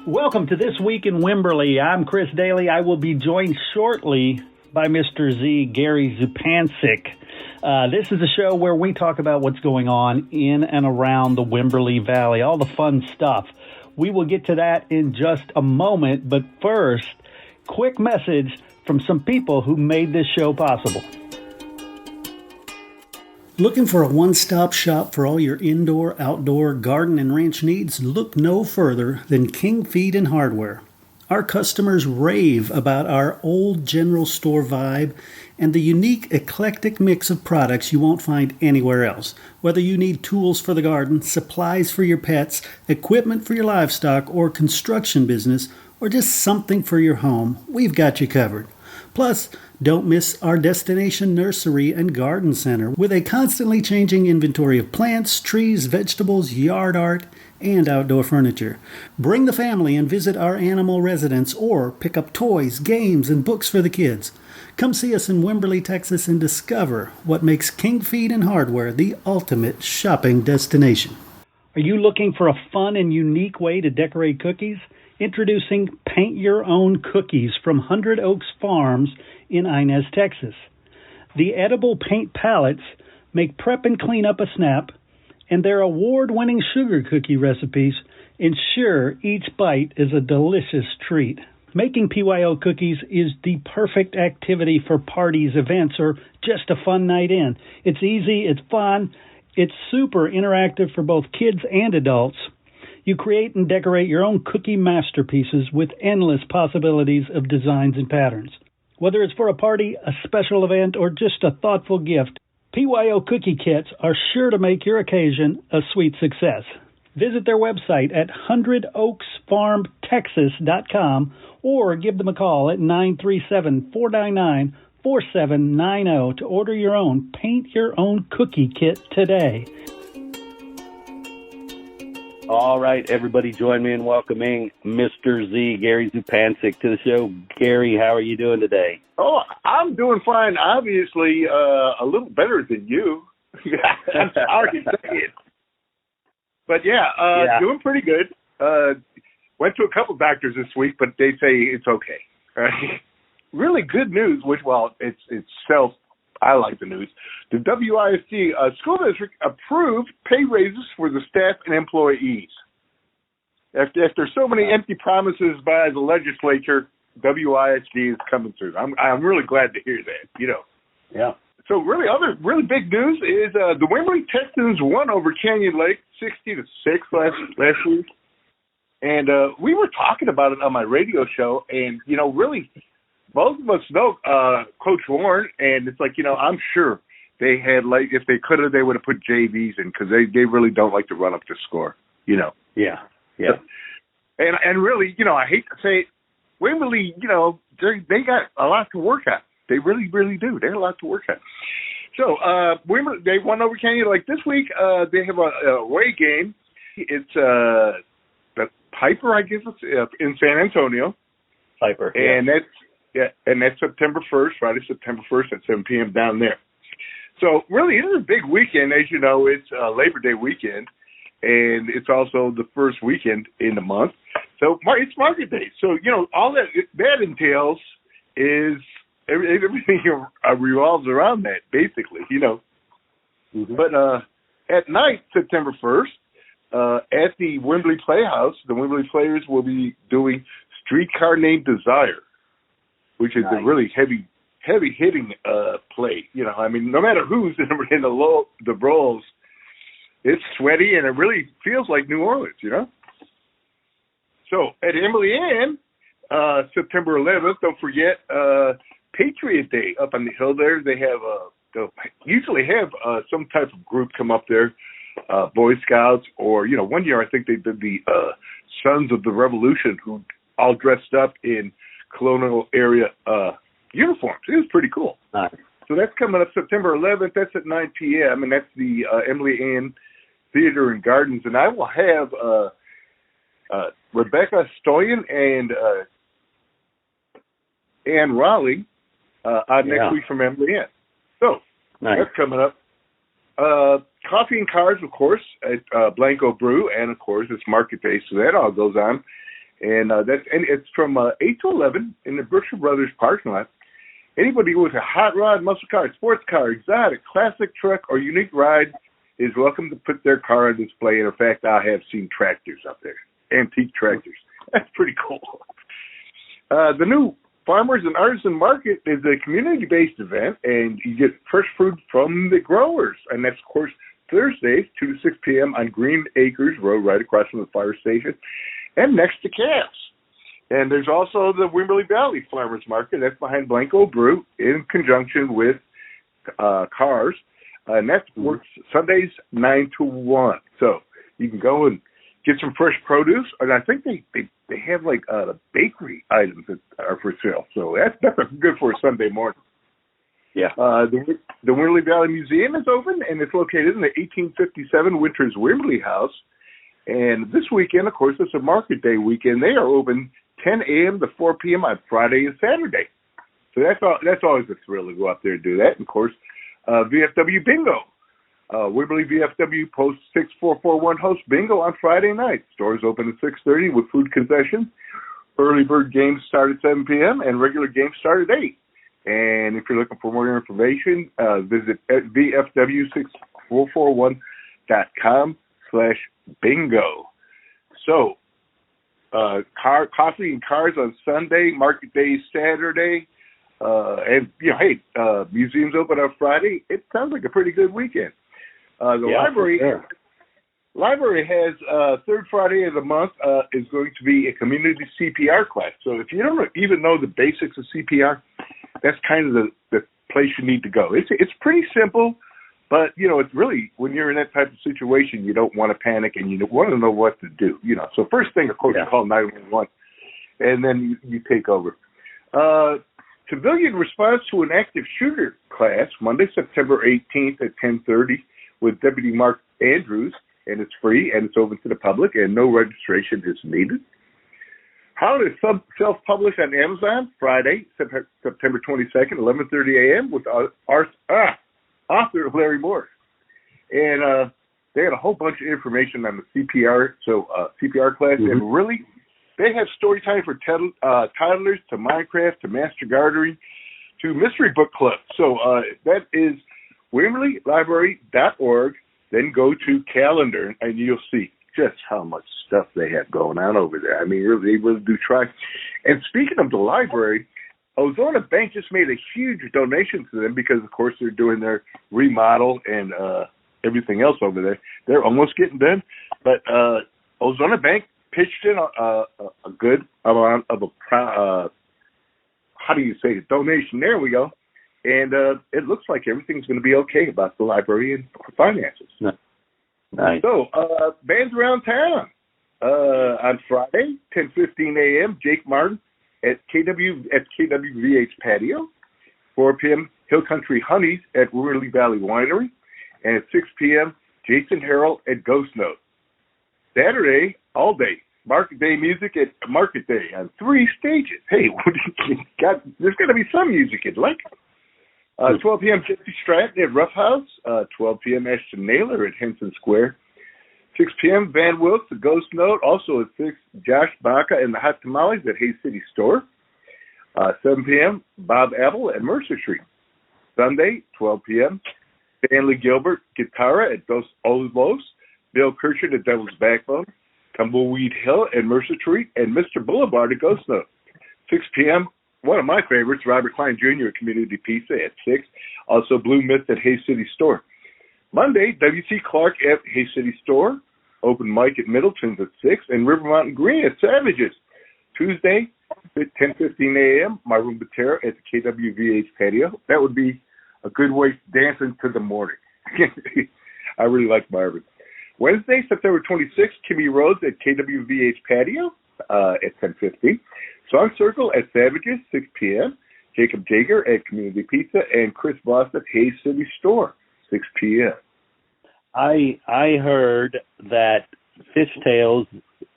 Welcome to This Week in Wimberley. I'm Chris Doelle. I will be joined shortly by Mr. Z, Gary Zupancic. This is a show where we talk about what's going on in and around the Wimberley Valley, all the fun stuff. We will get to that in just a moment, but first, quick message from some people who made this show possible. Looking for a one-stop shop for all your indoor, outdoor, garden, and ranch needs? Look no further than King Feed and Hardware. Our customers rave about our old general store vibe and the unique, eclectic mix of products you won't find anywhere else. Whether you need tools for the garden, supplies for your pets, equipment for your livestock or construction business, or just something for your home, we've got you covered. Plus, don't miss our destination nursery and garden center with a constantly changing inventory of plants, trees, vegetables, yard art, and outdoor furniture. Bring the family and visit our animal residence or pick up toys, games, and books for the kids. Come see us in Wimberley, Texas and discover what makes King Feed and Hardware the ultimate shopping destination. Are you looking for a fun and unique way to decorate cookies? Introducing Paint Your Own Cookies from 100 Oaks Farms in Inez, Texas. The edible paint palettes make prep and clean up a snap, and their award-winning sugar cookie recipes ensure each bite is a delicious treat. Making PYO cookies is the perfect activity for parties, events, or just a fun night in. It's easy, it's fun, it's super interactive for both kids and adults. You create and decorate your own cookie masterpieces with endless possibilities of designs and patterns. Whether it's for a party, a special event, or just a thoughtful gift, PYO cookie kits are sure to make your occasion a sweet success. Visit their website at 100oaksfarmtexas.com or give them a call at 937-499-4790 to order your own Paint Your Own Cookie Kit today. All right, everybody, join me in welcoming Mr. Z, Gary Zupancic, to the show. Gary, how are you doing today? Oh, I'm doing fine. Obviously, a little better than you. I'm sorry to say it. But yeah, doing pretty good. Went to a couple doctors this week, but they say it's okay. Really good news, which, it's self. I like the news. The WISD school district approved pay raises for the staff and employees. After so many empty promises by the legislature, WISD is coming through. I'm really glad to hear that. Yeah. So really, other really big news is the Wimberley Texans won over Canyon Lake 60-6 last week, and we were talking about it on my radio show, and really. Both of us know Coach Warren, and it's like, I'm sure they had, if they could have, they would have put JVs in because they really don't like to run up the score, Yeah. And really, I hate to say it, Wimberley, they got a lot to work at. They really, really do. They have a lot to work at. So, Wimberley, they won over Canyon. Like this week, they have a away game. It's the Piper, I guess it's in San Antonio. Piper. And that's September 1st, Friday, September 1st at 7 p.m. down there. So really, it is a big weekend. As you know, it's Labor Day weekend, and it's also the first weekend in the month. So it's Market Day. So, all that entails is everything revolves around that, basically, Mm-hmm. But at night, September 1st, at the Wimberley Playhouse, the Wimberley players will be doing Streetcar Named Desire, which is a really heavy-hitting play. No matter who's in the roles, it's sweaty, and it really feels like New Orleans, So at Emily Ann, September 11th, don't forget, Patriot Day up on the hill there. They have they'll usually have some type of group come up there, Boy Scouts, or, one year I think they did the Sons of the Revolution, who all dressed up in colonial area uniforms. It was pretty cool. Nice. So that's coming up September 11th. That's at 9 p.m., and that's the Emily Ann Theater and Gardens. And I will have Rebecca Stoyan and Ann Raleigh on next week from Emily Ann. So that's coming up. Coffee and cards, of course, at Blanco Brew, and, of course, it's Market Day, so that all goes on. And it's from 8 to 11 in the Berkshire Brothers parking lot. Anybody with a hot rod, muscle car, sports car, exotic, classic truck, or unique ride is welcome to put their car on display. And in fact, I have seen tractors up there, antique tractors. That's pretty cool. The new Farmers and Artisan Market is a community-based event, and you get fresh fruit from the growers. And that's, of course, Thursdays, 2 to 6 p.m. on Green Acres Road, right across from the fire station, and next to Cass. And there's also the Wimberley Valley Farmers Market. That's behind Blanco Brew in conjunction with Cars. And that works Sundays 9 to 1. So you can go and get some fresh produce. And I think they have like bakery items that are for sale. So that's good for a Sunday morning. Yeah. The Wimberley Valley Museum is open, and it's located in the 1857 Winters Wimberley House. And this weekend, of course, it's a Market Day weekend. They are open 10 a.m. to 4 p.m. on Friday and Saturday. So that's always a thrill to go out there and do that. And, of course, VFW Bingo. Wimberley VFW Post 6441 hosts Bingo on Friday night. Stores open at 6:30 with food concessions. Early bird games start at 7 p.m. and regular games start at 8. And if you're looking for more information, visit VFW6441.com/bingo. So, coffee and cars on Sunday, Market Day Saturday, and museums open on Friday. It sounds like a pretty good weekend. Library has third Friday of the month is going to be a community CPR class. So if you don't even know the basics of CPR, that's kind of the place you need to go. It's pretty simple, but it's really, when you're in that type of situation, you don't want to panic and you want to know what to do. So first thing, of course, you call 911, and then you take over. Civilian response to an active shooter class, Monday, September 18th at 10:30 with Deputy Mark Andrews, and it's free and it's open to the public and no registration is needed. How to self-publish on Amazon, Friday, September 22nd, 11:30 a.m. with author Larry Morris. And they had a whole bunch of information on the CPR, CPR class, and really, they have story time for toddlers to Minecraft to Master Gardening to Mystery Book Club. So that is WimberleyLibrary.org. Then go to calendar, and you'll see just how much stuff they have going on over there. I mean, really, they really do try. And speaking of the library, Ozona Bank just made a huge donation to them because, of course, they're doing their remodel and everything else over there. They're almost getting done. But Ozona Bank pitched in a good amount of donation. There we go. And it looks like everything's going to be okay about the library and finances. Nice. So, bands around town. On Friday, 10:15 a.m., Jake Martin at KWVH Patio. 4 p.m., Hill Country Honeys at Wimberley Valley Winery. And at 6 p.m., Jason Harrell at Ghost Note. Saturday, all day, Market Day music at Market Day on 3 stages. Hey, there's going to be some music you'd like. 12 p.m., Jesse Stratton at Rough House. 12 p.m., Ashton Naylor at Henson Square. 6 p.m., Van Wilkes at Ghost Note. Also at 6, Josh Baca and the Hot Tamales at Hayes City Store. 7 p.m., Bob Apple at Mercer Street. Sunday, 12 p.m., Stanley Gilbert Guitarra at Dos Olivos. Bill Kirchner at Devil's Backbone. Tumbleweed Hill at Mercer Street. And Mr. Boulevard at Ghost Note. 6 p.m., one of my favorites, Robert Klein Jr. at Community Pizza at 6. Also Blue Mist at Hayes City Store. Monday, W.C. Clark at Hayes City Store. Open mic at Middleton's at 6. And River Mountain Green at Savages. Tuesday, 10:15 a.m., Marvin Butera at the KWVH Patio. That would be a good way to dance into the morning. I really like Marvin. Wednesday, September 26th, Kimmy Rhodes at KWVH Patio at 10:15. Song Circle at Savages, 6 p.m. Jacob Jager at Community Pizza and Chris Voss at Hayes City Store, 6 p.m. I heard that Fishtails,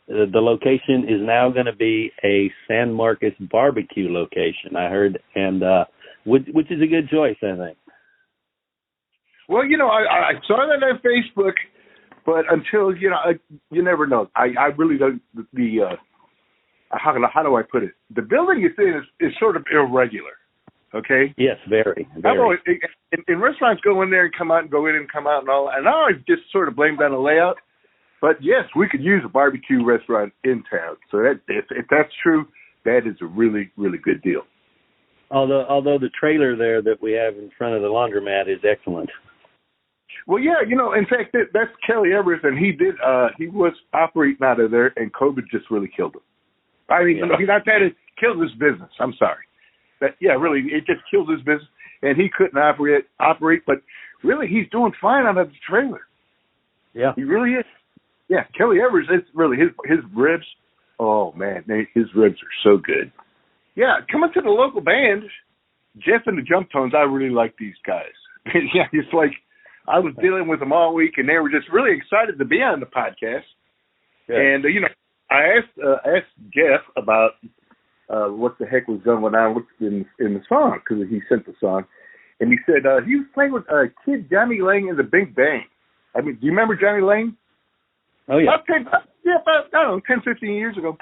the location is now going to be a San Marcos barbecue location. I heard, and which is a good choice, I think. Well, I saw that on Facebook, but until you never know. I really don't. how do I put it? The building it's in is sort of irregular. Okay. Yes, very. I've always, in restaurants go in there and come out and go in and come out and all, and I always just sort of blame that on the layout. But yes, we could use a barbecue restaurant in town. So if that's true, that is a really, really good deal. Although the trailer there that we have in front of the laundromat is excellent. Well, yeah, in fact, that's Kelly Evers, and he was operating out of there, and COVID just really killed him. I mean, not that it killed his business. I'm sorry. But yeah, really, it just killed his business, and he couldn't operate. But really, he's doing fine out of the trailer. Yeah, he really is. Yeah, Kelly Evers, it's really his ribs. Oh man, his ribs are so good. Yeah, coming to the local band, Jeff and the Jumptones. I really like these guys. Yeah, it's like I was dealing with them all week, and they were just really excited to be on the podcast. Yeah. And I asked Jeff about what the heck was going on in the song, because he sent the song, and he said he was playing with kid Johnny Lang in the Big Bang. I mean, do you remember Johnny Lang? Oh yeah. About 10, 15 years ago.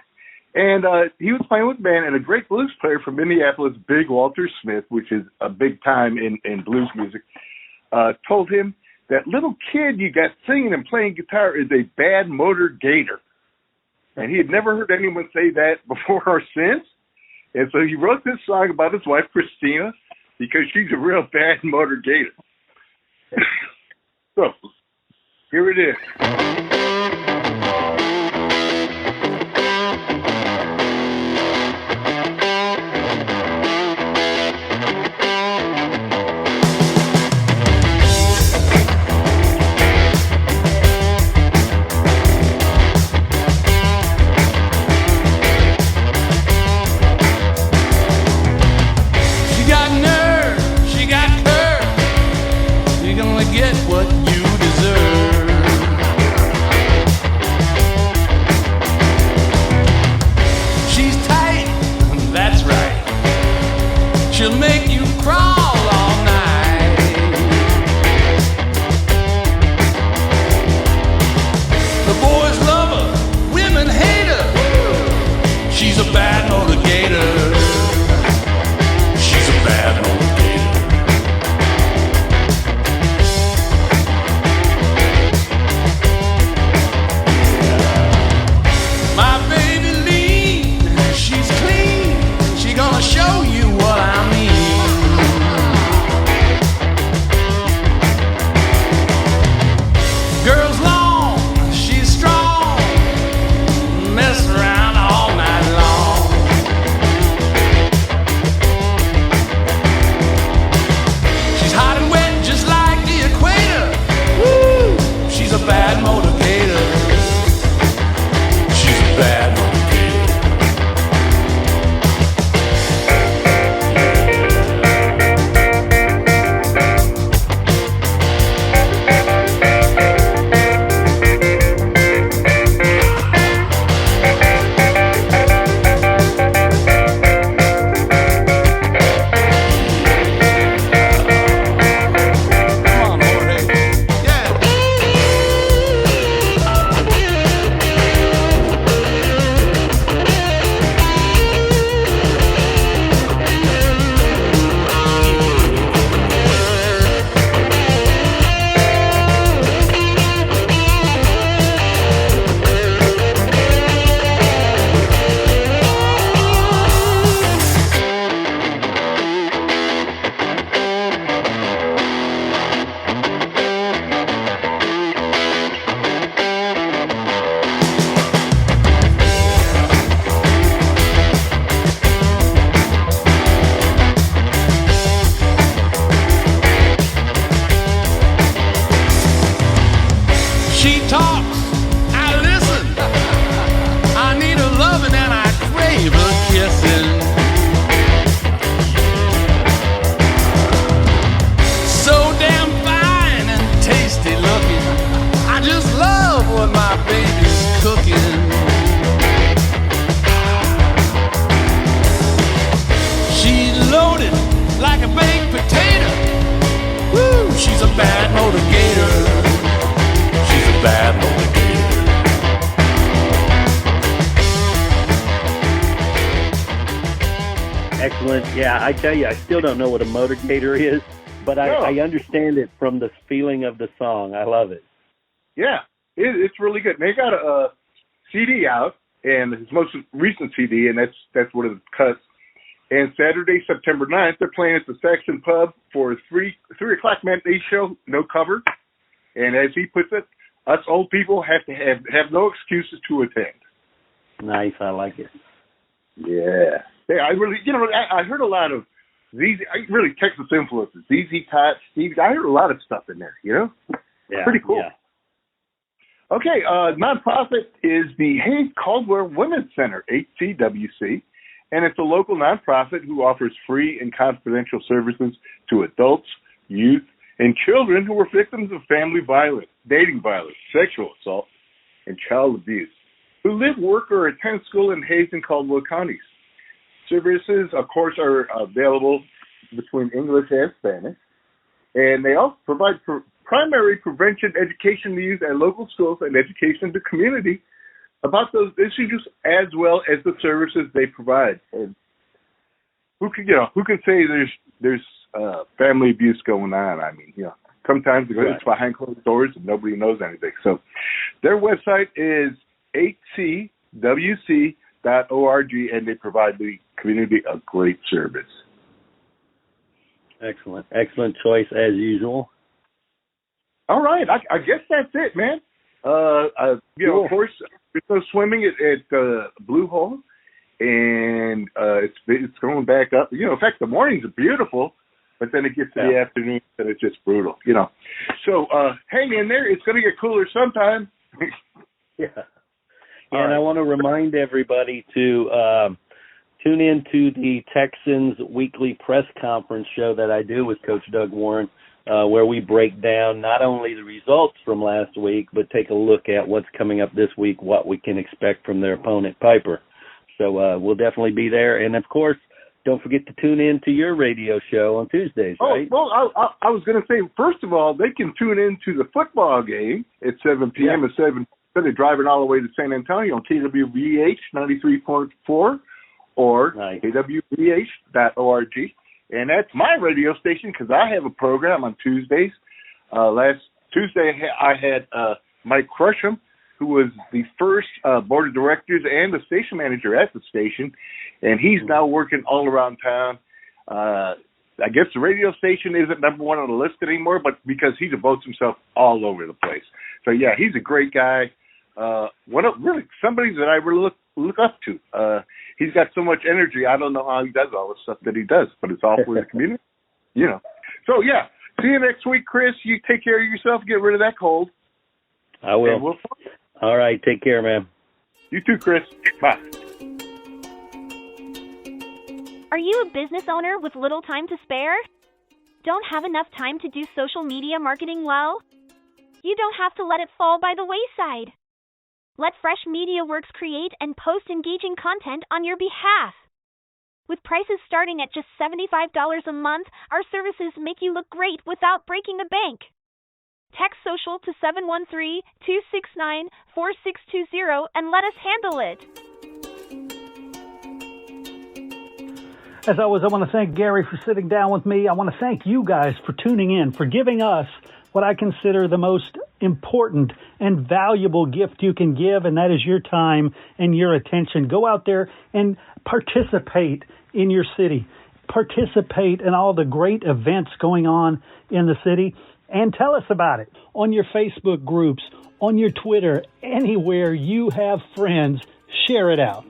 And he was playing with a band, and a great blues player from Minneapolis, Big Walter Smith, which is a big time in blues music, told him that little kid you got singing and playing guitar is a Bad Motor Gator. And he had never heard anyone say that before or since. And so he wrote this song about his wife, Christina, because she's a real Bad Motor Gator. So, here it is. Get what you deserve. excellent. Yeah, I tell you, I still don't know what a motor gator is, but I understand it from the feeling of the song. I love it. Yeah, it's really good. They got a CD out, and his most recent CD, and that's one of the cuts. And Saturday, September 9th, they're playing at the Saxon Pub for a 3 o'clock matinee show, no cover. And as he puts it, us old people have to have no excuses to attend. Nice, I like it. Yeah. I really, I heard a lot of really Texas influences. ZZ Top, Steve. I heard a lot of stuff in there, Yeah. Pretty cool. Yeah. Okay, nonprofit is the Hayes Caldwell Women's Center, HCWC, and it's a local nonprofit who offers free and confidential services to adults, youth, and children who are victims of family violence, dating violence, sexual assault, and child abuse, who live, work, or attend school in Hayes and Caldwell counties. Services, of course, are available between English and Spanish, and they also provide primary prevention education to youth at local schools and education to community about those issues as well as the services they provide. And who can say there's family abuse going on? I mean, sometimes it's behind closed doors and nobody knows anything. So their website is hcwc.org, and they provide the community a great service. Excellent choice as usual. All right, I guess that's it, man. Cool. Of course, there's no swimming at Blue Hole, and it's going back up. In fact, the mornings are beautiful, but then it gets to the afternoon and it's just brutal. So hang in there. It's going to get cooler sometime. Yeah. And I want to remind everybody to tune in to the Texans weekly press conference show that I do with Coach Doug Warren, where we break down not only the results from last week, but take a look at what's coming up this week, what we can expect from their opponent, Piper. So we'll definitely be there. And, of course, don't forget to tune in to your radio show on Tuesdays, right? Oh, well, I was going to say, first of all, they can tune in to the football game at 7 p.m. at 7. Instead of driving all the way to San Antonio on KWVH 93.4 or kwvh.org. And that's my radio station because I have a program on Tuesdays. Last Tuesday, I had Mike Crusham, who was the first board of directors and the station manager at the station, and he's now working all around town. I guess the radio station isn't number one on the list anymore, but because he devotes himself all over the place. So, yeah, he's a great guy. Really somebody that I really look up to. He's got so much energy. I don't know how he does all the stuff that he does, but it's all for the community, So, yeah, see you next week, Chris. You take care of yourself. Get rid of that cold. I will. All right. Take care, man. You too, Chris. Bye. Are you a business owner with little time to spare? Don't have enough time to do social media marketing well? You don't have to let it fall by the wayside. Let Fresh MediaWorks create and post engaging content on your behalf. With prices starting at just $75 a month, our services make you look great without breaking the bank. Text social to 713-269-4620 and let us handle it. As always, I want to thank Gary for sitting down with me. I want to thank you guys for tuning in, for giving us what I consider the most important and valuable gift you can give, and that is your time and your attention. Go out there and participate in your city. Participate in all the great events going on in the city, and tell us about it on your Facebook groups, on your Twitter, anywhere you have friends. Share it out.